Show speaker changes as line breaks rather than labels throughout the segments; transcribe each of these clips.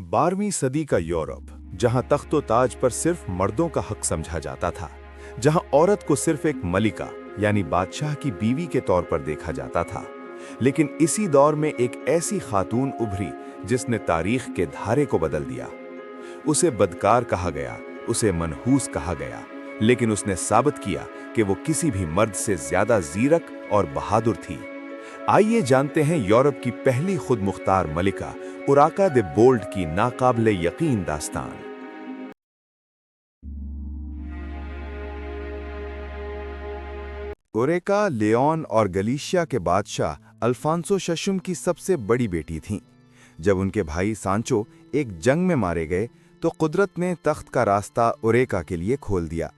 12वीं सदी का यूरोप, जहां तख्तो ताज पर सिर्फ मर्दों का हक समझा जाता था, जहां औरत को सिर्फ एक मलिका यानी बादशाह की बीवी के तौर पर देखा जाता था। लेकिन इसी दौर में एक ऐसी खातून उभरी जिसने तारीख के धारे को बदल दिया। उसे बदकार कहा गया, उसे मनहूस कहा गया, लेकिन उसने साबित किया कि वो किसी भी मर्द से ज्यादा जीरक और बहादुर थी। आइए जानते हैं यूरोप की पहली खुद मुख्तार मलिका उराका द बोल्ड की नाकाबिले यकीन दास्तान। उरेका लियोन और गलीशिया के बादशाह अल्फांसो शशम की सबसे बड़ी बेटी थीं। जब उनके भाई सांचो एक जंग में मारे गए तो कुदरत ने तख्त का रास्ता उरेका के लिए खोल दिया।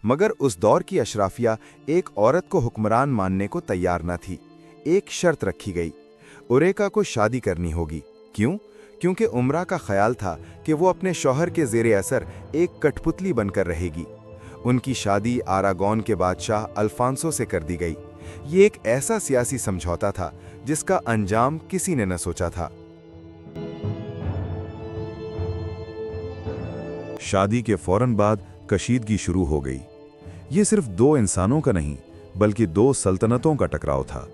मगर उस दौर की अशराफिया एक औरत को हुक्मरान मानने को तैयार न थी। एक शर्त रखी गई, उरेका को शादी करनी होगी। क्यों? क्योंकि उमरा का ख्याल था कि वो अपने शौहर के ज़ेरे असर एक कठपुतली बनकर रहेगी। उनकी शादी आरागोन के बादशाह अल्फांसो से कर दी गई। ये एक ऐसा सियासी समझौता था जिसका अंजाम किसी ने न सोचा था। शादी के फौरन बाद कशीदगी शुरू हो गई। ये सिर्फ दो इंसानों का नहीं, बल्कि दो सल्तनतों का टकराव था।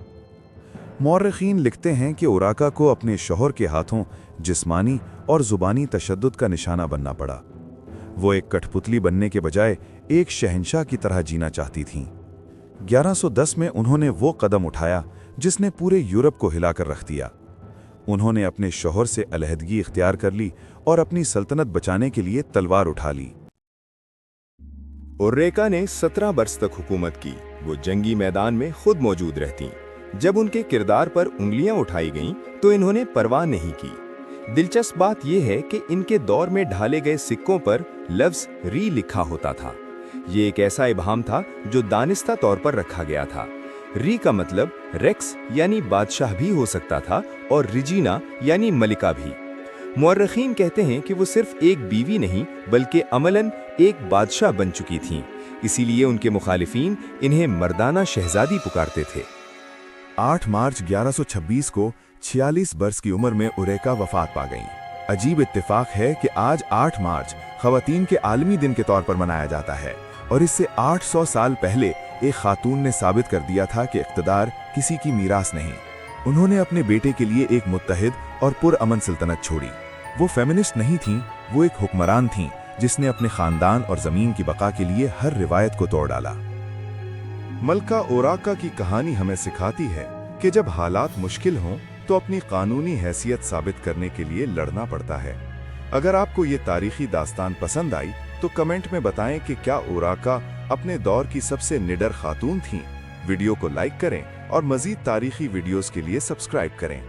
मौर्रिखीन लिखते हैं कि उराका को अपने शौहर के हाथों जिस्मानी और ज़ुबानी तशद्दुद का निशाना बनना पड़ा। वो एक कठपुतली बनने के बजाय एक शहंशाह की तरह जीना चाहती थीं। 1110 में उन्होंने वो कदम उठाया जिसने पूरे यूरोप को हिलाकर रख दिया। उन्होंने अपने शौहर से अलहदगी इख्तियार कर ली और अपनी सल्तनत बचाने के लिए तलवार उठा ली।
उर्रेका ने 17 बरस तक हुकूमत की। वो जंगी मैदान में खुद मौजूद रहती। जब उनके किरदार पर उंगलियां उठाई गईं तो इन्होंने परवाह नहीं की। दिलचस्प बात यह है कि इनके दौर में ढाले गए सिक्कों पर लफ्ज री लिखा होता था। ये एक ऐसा इबाहम था जो दानिस्ता तौर पर रखा गया था। री का मतलब रेक्स यानी बादशाह भी हो सकता था और रिजीना यानी मलिका भी। मुअर्रिखीन कहते हैं कि वो सिर्फ एक बीवी नहीं बल्कि अमलन एक बादशाह बन चुकी थीं। इसीलिए उनके मुखालिफिन इन्हें मर्दाना शहजादी पुकारते थे।
8 मार्च 1126 को 46 बरस की उम्र में उरेका वफात पा गईं। अजीब इत्तेफाक है कि आज 8 मार्च ख़वातीन के आलमी दिन के तौर पर मनाया जाता है और इससे 800 साल पहले एक खातून ने साबित कर दिया था कि इक़्तिदार किसी की मीरास नहीं। उन्होंने अपने बेटे के लिए एक मुत्तहिद और पुरअमन सल्तनत छोड़ी। वो फेमिनिस्ट नहीं थीं, वो एक हुक्मरान थीं जिसने अपने खानदान और ज़मीन की बका के लिए हर रिवायत को तोड़ डाला। मलका उराका की कहानी हमें सिखाती है कि जब हालात मुश्किल हों तो अपनी कानूनी हैसियत साबित करने के लिए लड़ना पड़ता है। अगर आपको ये तारीखी दास्तान पसंद आई तो कमेंट में बताएं कि क्या उराका अपने दौर की सबसे निडर खातून थीं। वीडियो को लाइक करें और मज़ीद तारीखी वीडियोस के लिए सब्सक्राइब करें।